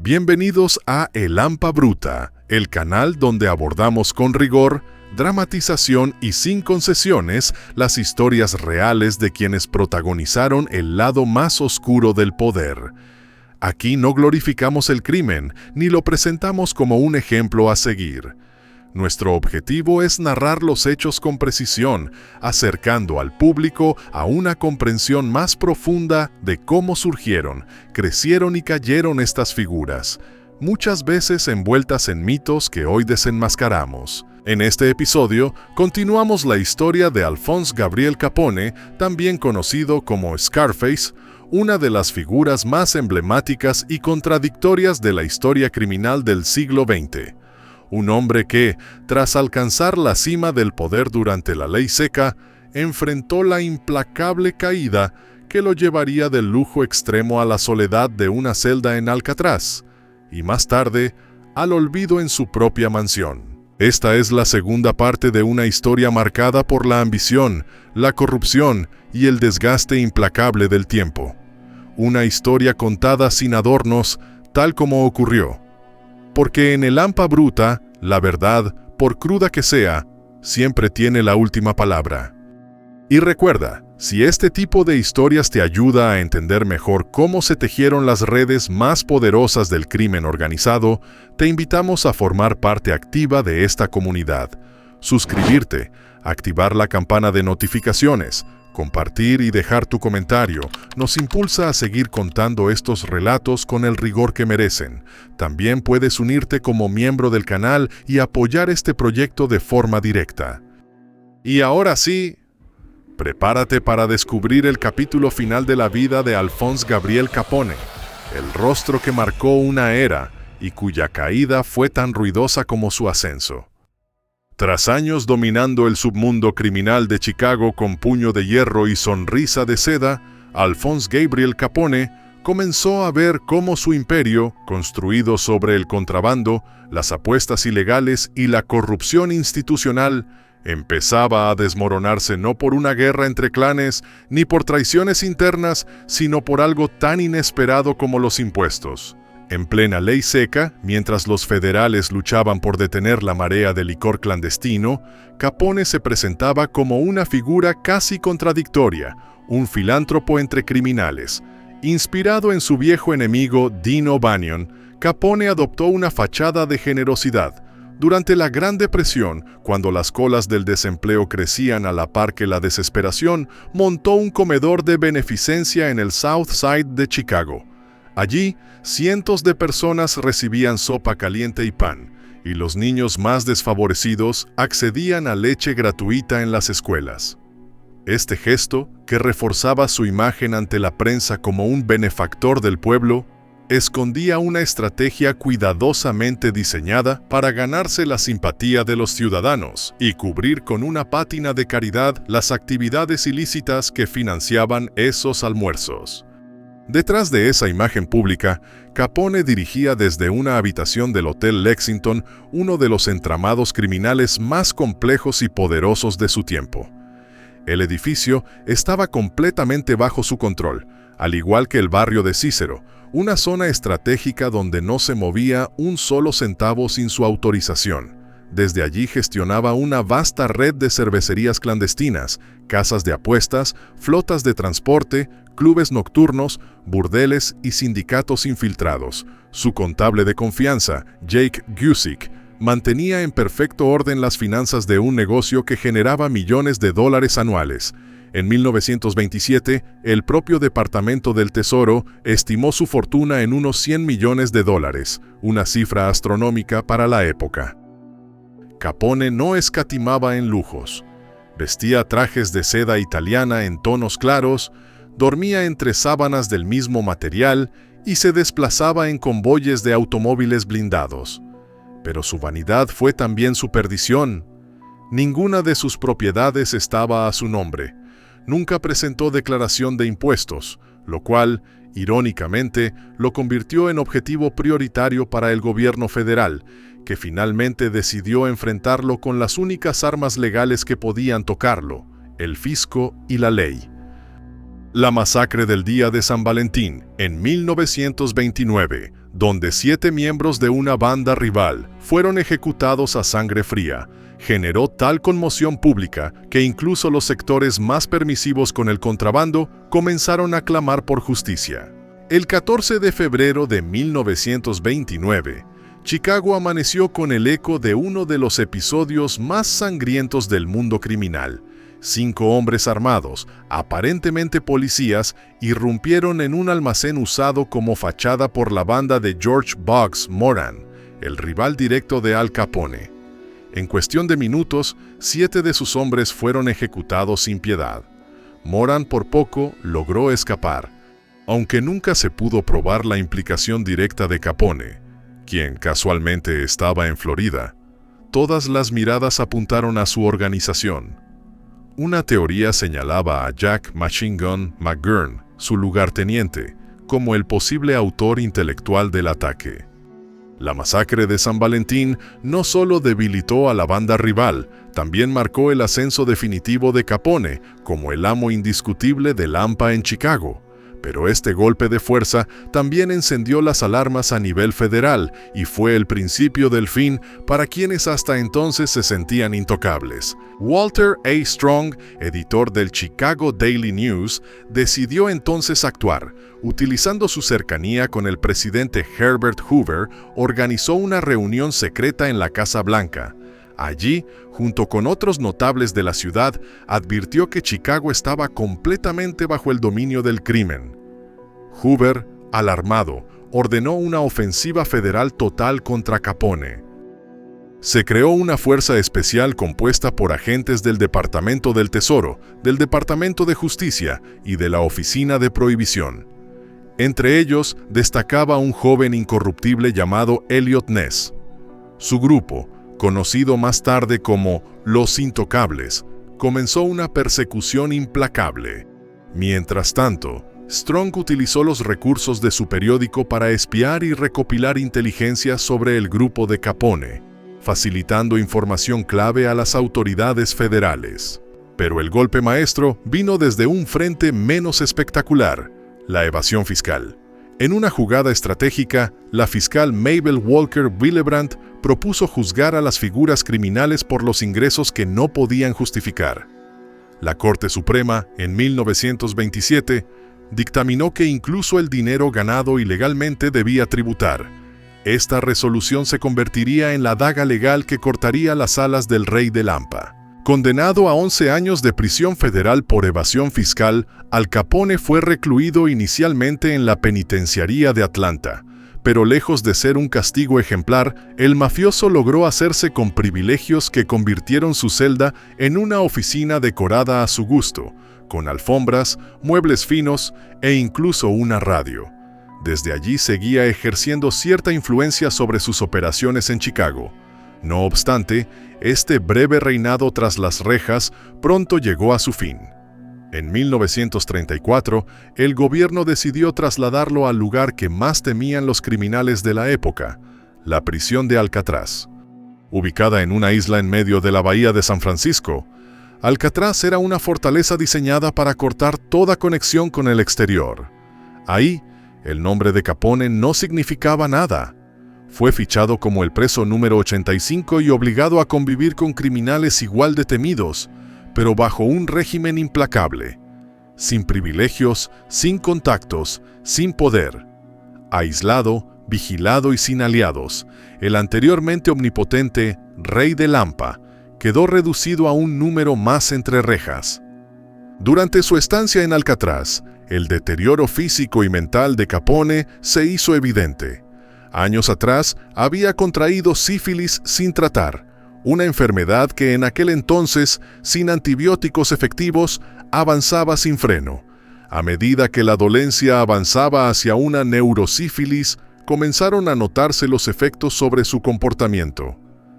Bienvenidos a El Hampa Bruta, el canal donde abordamos con rigor, dramatización y sin concesiones las historias reales de quienes protagonizaron el lado más oscuro del poder. Aquí no glorificamos el crimen, ni lo presentamos como un ejemplo a seguir. Nuestro objetivo es narrar los hechos con precisión, acercando al público a una comprensión más profunda de cómo surgieron, crecieron y cayeron estas figuras, muchas veces envueltas en mitos que hoy desenmascaramos. En este episodio, continuamos la historia de Alphonse Gabriel Capone, también conocido como Scarface, una de las figuras más emblemáticas y contradictorias de la historia criminal del siglo XX. Un hombre que, tras alcanzar la cima del poder durante la ley seca, enfrentó la implacable caída que lo llevaría del lujo extremo a la soledad de una celda en Alcatraz, y más tarde, al olvido en su propia mansión. Esta es la segunda parte de una historia marcada por la ambición, la corrupción y el desgaste implacable del tiempo. Una historia contada sin adornos, tal como ocurrió. Porque en El Hampa Bruta, la verdad, por cruda que sea, siempre tiene la última palabra. Y recuerda, si este tipo de historias te ayuda a entender mejor cómo se tejieron las redes más poderosas del crimen organizado, te invitamos a formar parte activa de esta comunidad. Suscribirte, activar la campana de notificaciones, compartir y dejar tu comentario nos impulsa a seguir contando estos relatos con el rigor que merecen. También puedes unirte como miembro del canal y apoyar este proyecto de forma directa. Y ahora sí, prepárate para descubrir el capítulo final de la vida de Alphonse Gabriel Capone, el rostro que marcó una era y cuya caída fue tan ruidosa como su ascenso. Tras años dominando el submundo criminal de Chicago con puño de hierro y sonrisa de seda, Alphonse Gabriel Capone comenzó a ver cómo su imperio, construido sobre el contrabando, las apuestas ilegales y la corrupción institucional, empezaba a desmoronarse no por una guerra entre clanes ni por traiciones internas, sino por algo tan inesperado como los impuestos. En plena ley seca, mientras los federales luchaban por detener la marea de licor clandestino, Capone se presentaba como una figura casi contradictoria, un filántropo entre criminales. Inspirado en su viejo enemigo Dino Bannion, Capone adoptó una fachada de generosidad. Durante la Gran Depresión, cuando las colas del desempleo crecían a la par que la desesperación, montó un comedor de beneficencia en el South Side de Chicago. Allí, cientos de personas recibían sopa caliente y pan, y los niños más desfavorecidos accedían a leche gratuita en las escuelas. Este gesto, que reforzaba su imagen ante la prensa como un benefactor del pueblo, escondía una estrategia cuidadosamente diseñada para ganarse la simpatía de los ciudadanos y cubrir con una pátina de caridad las actividades ilícitas que financiaban esos almuerzos. Detrás de esa imagen pública, Capone dirigía desde una habitación del Hotel Lexington uno de los entramados criminales más complejos y poderosos de su tiempo. El edificio estaba completamente bajo su control, al igual que el barrio de Cícero, una zona estratégica donde no se movía un solo centavo sin su autorización. Desde allí gestionaba una vasta red de cervecerías clandestinas, casas de apuestas, flotas de transporte, clubes nocturnos, burdeles y sindicatos infiltrados. Su contable de confianza, Jake Gusick, mantenía en perfecto orden las finanzas de un negocio que generaba millones de dólares anuales. En 1927, el propio Departamento del Tesoro estimó su fortuna en unos $100 millones, una cifra astronómica para la época. Capone no escatimaba en lujos. Vestía trajes de seda italiana en tonos claros, dormía entre sábanas del mismo material y se desplazaba en convoyes de automóviles blindados. Pero su vanidad fue también su perdición. Ninguna de sus propiedades estaba a su nombre. Nunca presentó declaración de impuestos, lo cual, irónicamente, lo convirtió en objetivo prioritario para el gobierno federal, que finalmente decidió enfrentarlo con las únicas armas legales que podían tocarlo, el fisco y la ley. La masacre del día de San Valentín, en 1929, donde 7 miembros de una banda rival fueron ejecutados a sangre fría, generó tal conmoción pública que incluso los sectores más permisivos con el contrabando comenzaron a clamar por justicia. El 14 de febrero de 1929, Chicago amaneció con el eco de uno de los episodios más sangrientos del mundo criminal. 5 hombres armados, aparentemente policías, irrumpieron en un almacén usado como fachada por la banda de George Bugs Moran, el rival directo de Al Capone. En cuestión de minutos, 7 de sus hombres fueron ejecutados sin piedad. Moran por poco logró escapar, aunque nunca se pudo probar la implicación directa de Capone, quien casualmente estaba en Florida. Todas las miradas apuntaron a su organización. Una teoría señalaba a Jack Machine Gun McGurn, su lugarteniente, como el posible autor intelectual del ataque. La masacre de San Valentín no solo debilitó a la banda rival, también marcó el ascenso definitivo de Capone como el amo indiscutible del AMPA en Chicago. Pero este golpe de fuerza también encendió las alarmas a nivel federal y fue el principio del fin para quienes hasta entonces se sentían intocables. Walter A. Strong, editor del Chicago Daily News, decidió entonces actuar. Utilizando su cercanía con el presidente Herbert Hoover, organizó una reunión secreta en la Casa Blanca. Allí, junto con otros notables de la ciudad, advirtió que Chicago estaba completamente bajo el dominio del crimen. Hoover, alarmado, ordenó una ofensiva federal total contra Capone. Se creó una fuerza especial compuesta por agentes del Departamento del Tesoro, del Departamento de Justicia y de la Oficina de Prohibición. Entre ellos destacaba un joven incorruptible llamado Elliot Ness. Su grupo, conocido más tarde como Los Intocables, comenzó una persecución implacable. Mientras tanto, Strong utilizó los recursos de su periódico para espiar y recopilar inteligencia sobre el grupo de Capone, facilitando información clave a las autoridades federales. Pero el golpe maestro vino desde un frente menos espectacular: la evasión fiscal. En una jugada estratégica, la fiscal Mabel Walker Willebrand propuso juzgar a las figuras criminales por los ingresos que no podían justificar. La Corte Suprema, en 1927, dictaminó que incluso el dinero ganado ilegalmente debía tributar. Esta resolución se convertiría en la daga legal que cortaría las alas del rey del AMPA. Condenado a 11 años de prisión federal por evasión fiscal, Al Capone fue recluido inicialmente en la penitenciaría de Atlanta, pero lejos de ser un castigo ejemplar, el mafioso logró hacerse con privilegios que convirtieron su celda en una oficina decorada a su gusto, con alfombras, muebles finos e incluso una radio. Desde allí seguía ejerciendo cierta influencia sobre sus operaciones en Chicago. No obstante, este breve reinado tras las rejas pronto llegó a su fin. En 1934, el gobierno decidió trasladarlo al lugar que más temían los criminales de la época, la prisión de Alcatraz. Ubicada en una isla en medio de la bahía de San Francisco, Alcatraz era una fortaleza diseñada para cortar toda conexión con el exterior. Ahí, el nombre de Capone no significaba nada. Fue fichado como el preso número 85 y obligado a convivir con criminales igual de temidos, pero bajo un régimen implacable. Sin privilegios, sin contactos, sin poder. Aislado, vigilado y sin aliados, el anteriormente omnipotente rey del AMPA quedó reducido a un número más entre rejas. Durante su estancia en Alcatraz, el deterioro físico y mental de Capone se hizo evidente. Años atrás había contraído sífilis sin tratar, una enfermedad que en aquel entonces, sin antibióticos efectivos, avanzaba sin freno. A medida que la dolencia avanzaba hacia una neurosífilis, comenzaron a notarse los efectos sobre su comportamiento.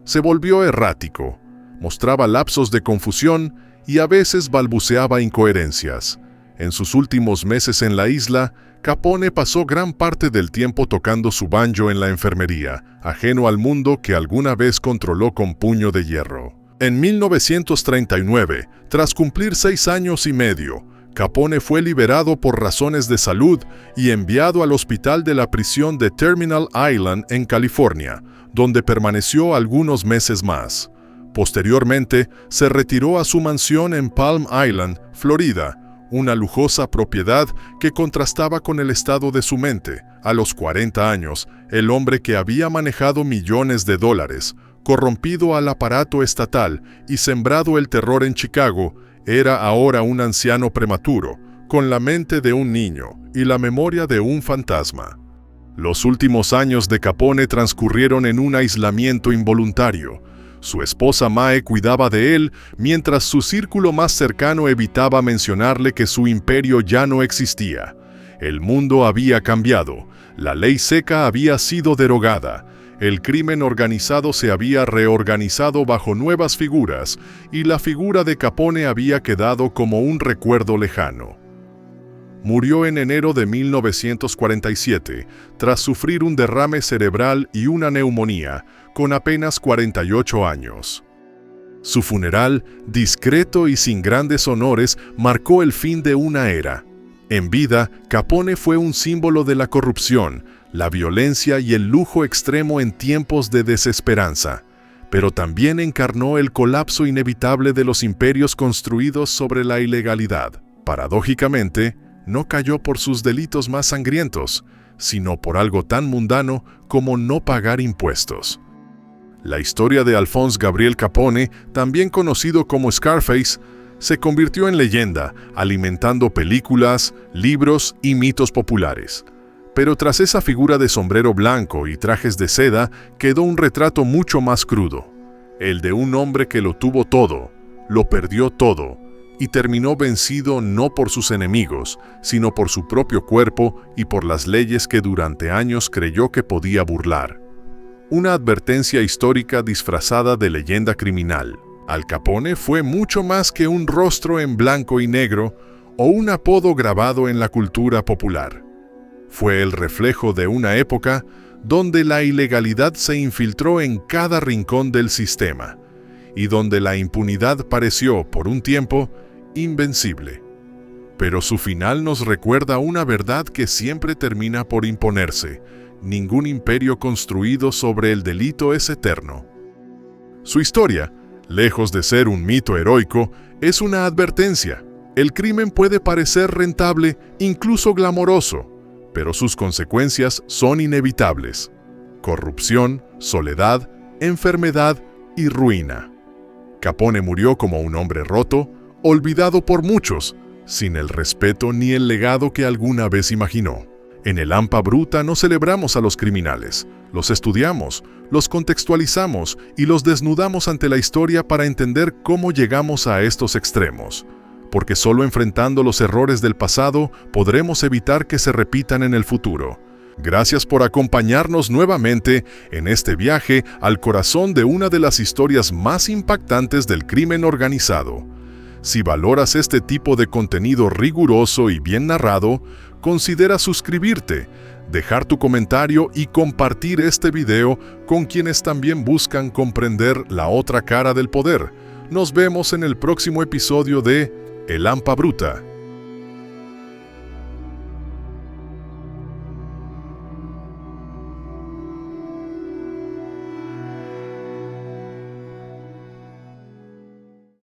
Se volvió errático, mostraba lapsos de confusión y a veces balbuceaba incoherencias. En sus últimos meses en la isla, Capone pasó gran parte del tiempo tocando su banjo en la enfermería, ajeno al mundo que alguna vez controló con puño de hierro. En 1939, tras cumplir 6 años y medio, Capone fue liberado por razones de salud y enviado al hospital de la prisión de Terminal Island en California, donde permaneció algunos meses más. Posteriormente, se retiró a su mansión en Palm Island, Florida, una lujosa propiedad que contrastaba con el estado de su mente. A los 40 años, el hombre que había manejado millones de dólares, corrompido al aparato estatal y sembrado el terror en Chicago, era ahora un anciano prematuro, con la mente de un niño y la memoria de un fantasma. Los últimos años de Capone transcurrieron en un aislamiento involuntario. Su esposa Mae cuidaba de él, mientras su círculo más cercano evitaba mencionarle que su imperio ya no existía. El mundo había cambiado, la ley seca había sido derogada, el crimen organizado se había reorganizado bajo nuevas figuras y la figura de Capone había quedado como un recuerdo lejano. Murió en enero de 1947, tras sufrir un derrame cerebral y una neumonía, con apenas 48 años. Su funeral, discreto y sin grandes honores, marcó el fin de una era. En vida, Capone fue un símbolo de la corrupción, la violencia y el lujo extremo en tiempos de desesperanza, pero también encarnó el colapso inevitable de los imperios construidos sobre la ilegalidad. Paradójicamente, no cayó por sus delitos más sangrientos, sino por algo tan mundano como no pagar impuestos. La historia de Alphonse Gabriel Capone, también conocido como Scarface, se convirtió en leyenda, alimentando películas, libros y mitos populares. Pero tras esa figura de sombrero blanco y trajes de seda, quedó un retrato mucho más crudo, el de un hombre que lo tuvo todo, lo perdió todo, y terminó vencido no por sus enemigos, sino por su propio cuerpo y por las leyes que durante años creyó que podía burlar. Una advertencia histórica disfrazada de leyenda criminal. Al Capone fue mucho más que un rostro en blanco y negro o un apodo grabado en la cultura popular. Fue el reflejo de una época donde la ilegalidad se infiltró en cada rincón del sistema y donde la impunidad pareció, por un tiempo, invencible. Pero su final nos recuerda una verdad que siempre termina por imponerse: ningún imperio construido sobre el delito es eterno. Su historia, lejos de ser un mito heroico, es una advertencia. El crimen puede parecer rentable, incluso glamoroso, pero sus consecuencias son inevitables: corrupción, soledad, enfermedad y ruina. Capone murió como un hombre roto, olvidado por muchos, sin el respeto ni el legado que alguna vez imaginó. En el Hampa Bruta no celebramos a los criminales, los estudiamos, los contextualizamos y los desnudamos ante la historia para entender cómo llegamos a estos extremos, porque solo enfrentando los errores del pasado podremos evitar que se repitan en el futuro. Gracias por acompañarnos nuevamente en este viaje al corazón de una de las historias más impactantes del crimen organizado. Si valoras este tipo de contenido riguroso y bien narrado, considera suscribirte, dejar tu comentario y compartir este video con quienes también buscan comprender la otra cara del poder. Nos vemos en el próximo episodio de El Hampa Bruta.